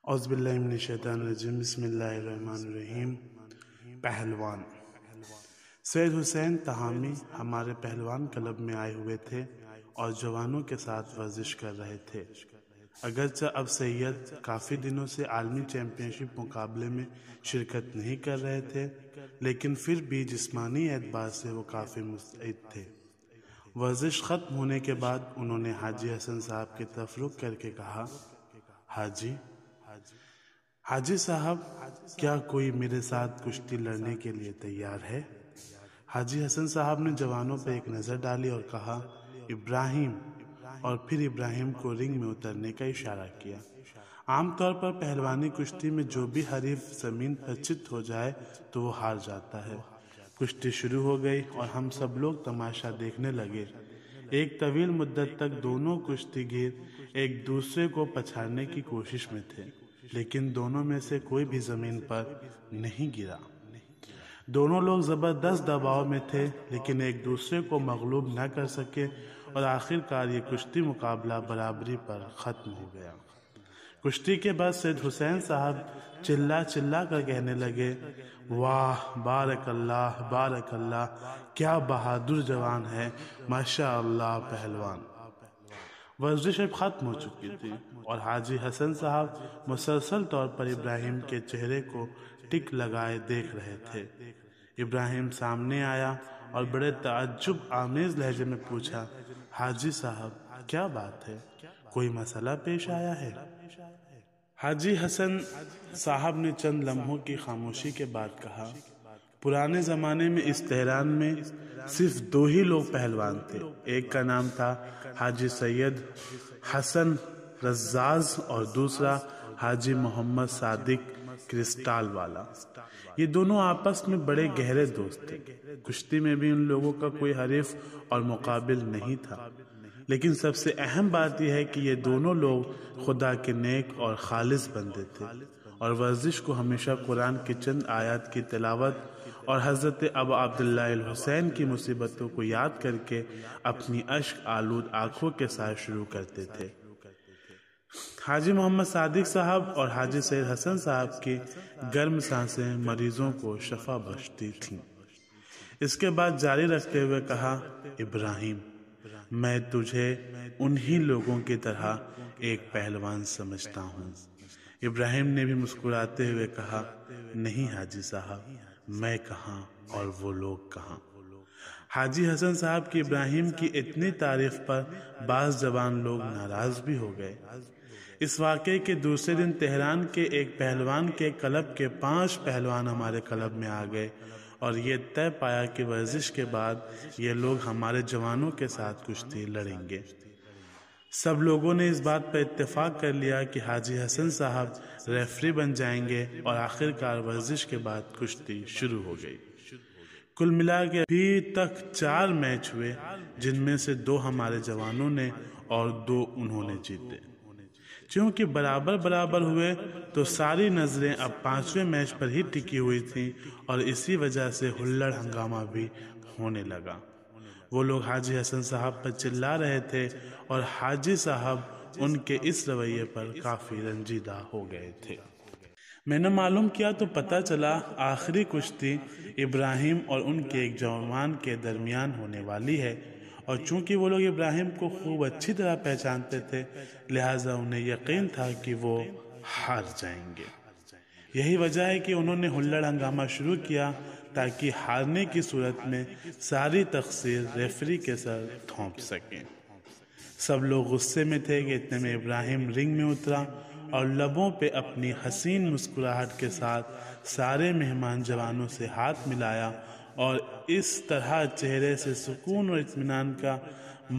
اعوذ باللہ من الشیطان الرجیم، بسم اللہ الرحمن الرحیم۔ پہلوان سید حسین تہامی ہمارے پہلوان کلب میں آئے ہوئے تھے اور جوانوں کے ساتھ ورزش کر رہے تھے۔ اگرچہ اب سید کافی دنوں سے عالمی چیمپئن شپ مقابلے میں شرکت نہیں کر رہے تھے، لیکن پھر بھی جسمانی اعتبار سے وہ کافی مستعد تھے۔ ورزش ختم ہونے کے بعد انہوں نے حاجی حسن صاحب کی طرف رخ کر کے کہا، حاجی صاحب، کیا کوئی میرے ساتھ کشتی لڑنے کے لیے تیار ہے؟ حاجی حسن صاحب نے جوانوں پہ ایک نظر ڈالی اور کہا، ابراہیم، اور پھر ابراہیم کو رنگ میں اترنے کا اشارہ کیا۔ عام طور پر پہلوانی کشتی میں جو بھی حریف زمین پر چت ہو جائے تو وہ ہار جاتا ہے۔ کشتی شروع ہو گئی اور ہم سب لوگ تماشا دیکھنے لگے۔ ایک طویل مدت تک دونوں کشتی گیر ایک دوسرے کو پچھاڑنے کی کوشش میں تھے، لیکن دونوں میں سے کوئی بھی زمین پر نہیں گرا۔ دونوں لوگ زبردست دباؤ میں تھے، لیکن ایک دوسرے کو مغلوب نہ کر سکے اور آخر کار یہ کشتی مقابلہ برابری پر ختم ہو گیا۔ کشتی کے بعد سید حسین صاحب چلا چلا کر کہنے لگے، واہ، بارک اللہ، بارک اللہ، کیا بہادر جوان ہے، ماشاء اللہ پہلوان۔ ورزش اب ختم ہو چکی تھی اور حاجی حسن صاحب مسلسل طور پر ابراہیم کے چہرے کو ٹک لگائے دیکھ رہے تھے۔ ابراہیم سامنے آیا اور بڑے تعجب آمیز لہجے میں پوچھا، حاجی صاحب، کیا بات ہے؟ کوئی مسئلہ پیش آیا ہے؟ حاجی حسن صاحب نے چند لمحوں کی خاموشی کے بعد کہا، پرانے زمانے میں اس تہران میں صرف دو ہی لوگ پہلوان تھے، ایک کا نام تھا حاجی سید حسن رزاز اور دوسرا حاجی محمد صادق کرسٹال والا۔ یہ دونوں آپس میں بڑے گہرے دوست تھے۔ کشتی میں بھی ان لوگوں کا کوئی حریف اور مقابل نہیں تھا، لیکن سب سے اہم بات یہ ہے کہ یہ دونوں لوگ خدا کے نیک اور خالص بندے تھے اور ورزش کو ہمیشہ قرآن کی چند آیات کی تلاوت اور حضرت ابا عبداللہ الحسین کی مصیبتوں کو یاد کر کے اپنی اشک آلود آنکھوں کے ساتھ شروع کرتے تھے۔ حاجی محمد صادق صاحب اور حاجی سید حسن صاحب کی گرم سانسیں مریضوں کو شفا بخشتی تھیں۔ اس کے بعد جاری رکھتے ہوئے کہا، ابراہیم، میں تجھے انہی لوگوں کی طرح ایک پہلوان سمجھتا ہوں۔ ابراہیم نے بھی مسکراتے ہوئے کہا، نہیں حاجی صاحب، میں کہاں اور وہ لوگ کہاں۔ حاجی حسن صاحب کی ابراہیم کی اتنی تعریف پر بعض جوان لوگ ناراض بھی ہو گئے۔ اس واقعے کے دوسرے دن تہران کے ایک پہلوان کے کلب کے 5 پہلوان ہمارے کلب میں آ گئے اور یہ طے پایا کہ ورزش کے بعد یہ لوگ ہمارے جوانوں کے ساتھ کشتی لڑیں گے۔ سب لوگوں نے اس بات پر اتفاق کر لیا کہ حاجی حسن صاحب ریفری بن جائیں گے اور آخر کار ورزش کے بعد کشتی شروع ہو گئی۔ کل ملا کے ابھی تک 4 میچ ہوئے، جن میں سے 2 ہمارے جوانوں نے اور 2 انہوں نے جیتے۔ چونکہ برابر ہوئے تو ساری نظریں اب 5ویں میچ پر ہی ٹکی ہوئی تھیں اور اسی وجہ سے ہلڑ ہنگامہ بھی ہونے لگا۔ وہ لوگ حاجی حسن صاحب پر چلا رہے تھے اور حاجی صاحب ان کے اس رویے پر کافی رنجیدہ ہو گئے تھے۔ میں نے معلوم کیا تو پتہ چلا آخری کشتی ابراہیم اور ان کے ایک جوان کے درمیان ہونے والی ہے، اور چونکہ وہ لوگ ابراہیم کو خوب اچھی طرح پہچانتے تھے، لہٰذا انہیں یقین تھا کہ وہ ہار جائیں گے۔ یہی وجہ ہے کہ انہوں نے ہلڑ ہنگامہ شروع کیا تاکہ ہارنے کی صورت میں ساری تقصیر ریفری کے سر تھوپ سکیں۔ سب لوگ غصے میں تھے کہ اتنے میں ابراہیم رنگ میں اترا اور لبوں پہ اپنی حسین مسکراہٹ کے ساتھ سارے مہمان جوانوں سے ہاتھ ملایا اور اس طرح چہرے سے سکون اور اطمینان کا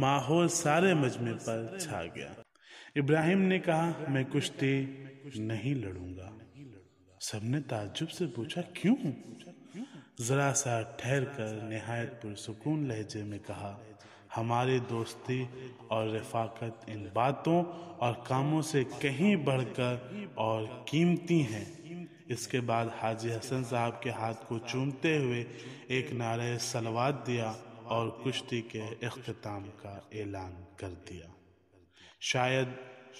ماحول سارے مجمع پر چھا گیا۔ ابراہیم نے کہا، میں کشتی نہیں لڑوں گا۔ سب نے تعجب سے پوچھا، کیوں؟ ذرا سا ٹھہر کر نہایت پرسکون لہجے میں کہا، ہماری دوستی اور رفاقت ان باتوں اور کاموں سے کہیں بڑھ کر اور قیمتی ہیں۔ اس کے بعد حاجی حسن صاحب کے ہاتھ کو چومتے ہوئے ایک نعرہ صلوات دیا اور کشتی کے اختتام کا اعلان کر دیا۔ شاید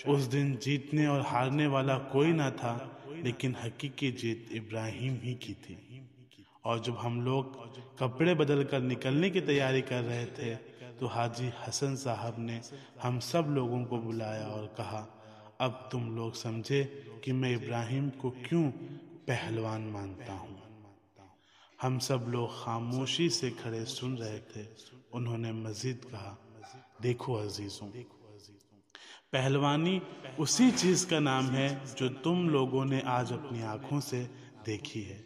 اس دن جیتنے اور ہارنے والا کوئی نہ تھا، لیکن حقیقی جیت ابراہیم ہی کی تھی۔ اور جب ہم لوگ کپڑے بدل کر نکلنے کی تیاری کر رہے تھے تو حاجی حسن صاحب نے ہم سب لوگوں کو بلایا اور کہا، اب تم لوگ سمجھے کہ میں ابراہیم کو کیوں پہلوان مانتا ہوں۔ ہم سب لوگ خاموشی سے کھڑے سن رہے تھے۔ انہوں نے مزید کہا، دیکھو عزیزوں، پہلوانی اسی چیز کا نام ہے جو تم لوگوں نے آج اپنی آنکھوں سے دیکھی ہے۔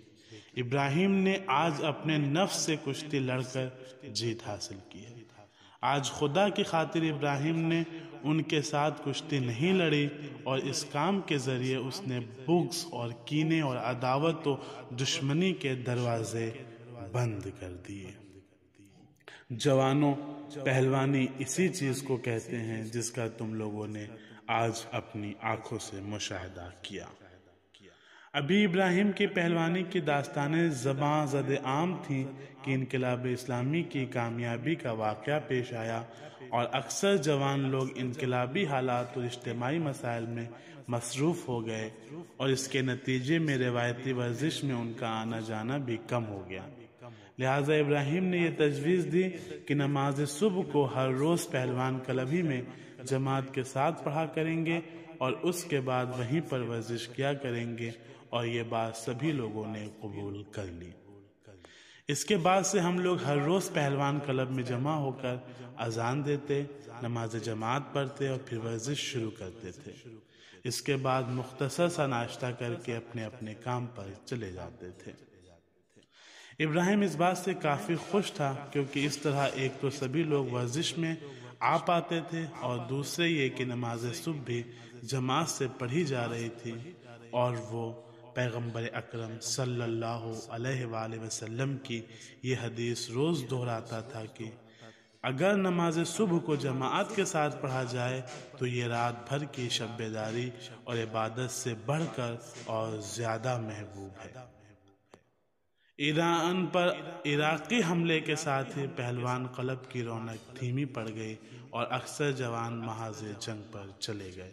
ابراہیم نے آج اپنے نفس سے کشتی لڑ کر جیت حاصل کی ہے۔ آج خدا کی خاطر ابراہیم نے ان کے ساتھ کشتی نہیں لڑی، اور اس کام کے ذریعے اس نے بغض اور کینے اور عداوت و دشمنی کے دروازے بند کر دیے۔ جوانوں، پہلوانی اسی چیز کو کہتے ہیں جس کا تم لوگوں نے آج اپنی آنکھوں سے مشاہدہ کیا۔ ابھی ابراہیم کی پہلوانی کی داستانیں زباں زد عام تھیں کہ انقلاب اسلامی کی کامیابی کا واقعہ پیش آیا، اور اکثر جوان لوگ انقلابی حالات اور اجتماعی مسائل میں مصروف ہو گئے، اور اس کے نتیجے میں روایتی ورزش میں ان کا آنا جانا بھی کم ہو گیا۔ لہٰذا ابراہیم نے یہ تجویز دی کہ نماز صبح کو ہر روز پہلوان کلب ہی میں جماعت کے ساتھ پڑھا کریں گے، اور اس کے بعد وہیں پر ورزش کیا کریں گے، اور یہ بات سبھی لوگوں نے قبول کر لی۔ اس کے بعد سے ہم لوگ ہر روز پہلوان کلب میں جمع ہو کر اذان دیتے، نماز جماعت پڑھتے اور پھر ورزش شروع کرتے تھے۔ اس کے بعد مختصر سا ناشتہ کر کے اپنے اپنے کام پر چلے جاتے تھے۔ ابراہیم اس بات سے کافی خوش تھا، کیونکہ اس طرح ایک تو سبھی لوگ ورزش میں آ پاتے تھے، اور دوسرے یہ کہ نماز صبح بھی جماعت سے پڑھی جا رہی تھی، اور وہ پیغمبر اکرم صلی اللہ علیہ وآلہ وسلم کی یہ حدیث روز دہراتا تھا کہ اگر نماز صبح کو جماعت کے ساتھ پڑھا جائے تو یہ رات بھر کی شب بیداری اور عبادت سے بڑھ کر اور زیادہ محبوب ہے۔ ایران پر عراقی حملے کے ساتھ ہی پہلوان کلب کی رونق دھیمی پڑ گئی، اور اکثر جوان محاذ جنگ پر چلے گئے۔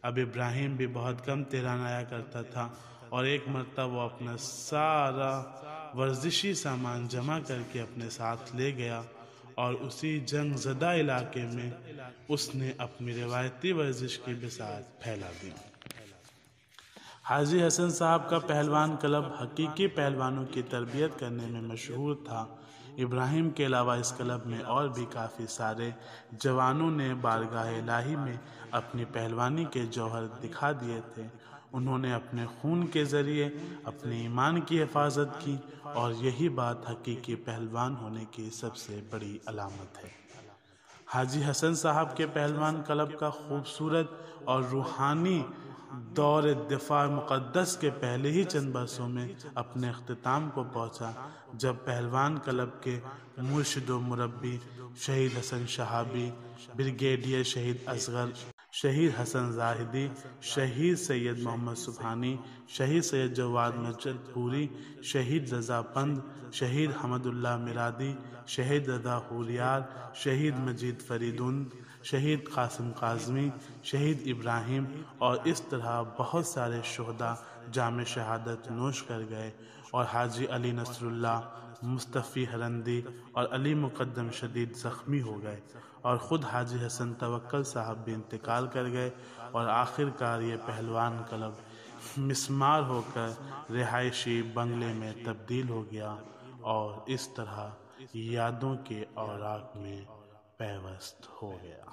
اب ابراہیم بھی بہت کم تہران آیا کرتا تھا، اور ایک مرتبہ وہ اپنا سارا ورزشی سامان جمع کر کے اپنے ساتھ لے گیا، اور اسی جنگ زدہ علاقے میں اس نے اپنی روایتی ورزش کی بساط پھیلا دی۔ حاجی حسن صاحب کا پہلوان کلب حقیقی پہلوانوں کی تربیت کرنے میں مشہور تھا۔ ابراہیم کے علاوہ اس کلب میں اور بھی کافی سارے جوانوں نے بارگاہ الہی میں اپنی پہلوانی کے جوہر دکھا دیے تھے۔ انہوں نے اپنے خون کے ذریعے اپنے ایمان کی حفاظت کی، اور یہی بات حقیقی پہلوان ہونے کی سب سے بڑی علامت ہے۔ حاجی حسن صاحب کے پہلوان کلب کا خوبصورت اور روحانی دور دفاع مقدس کے پہلے ہی چند برسوں میں اپنے اختتام کو پہنچا، جب پہلوان کلب کے مرشد و مربی شہید حسن شہابی، بریگیڈیئر شہید اصغر، شہید حسن زاہدی، شہید سید محمد سبحانی، شہید سید جواد مجد پوری، شہید رضا پند، شہید حمد اللہ مرادی، شہید رضا ہولیار، شہید مجید فریدون، شہید قاسم کاظمی، شہید ابراہیم، اور اس طرح بہت سارے شہداء جام شہادت نوش کر گئے، اور حاجی علی نصر اللہ، مصطفی ہرندی اور علی مقدم شدید زخمی ہو گئے، اور خود حاجی حسن توکل صاحب بھی انتقال کر گئے، اور آخر کار یہ پہلوان کلب مسمار ہو کر رہائشی بنگلے میں تبدیل ہو گیا، اور اس طرح یادوں کے اوراق میں پیوست ہو گیا۔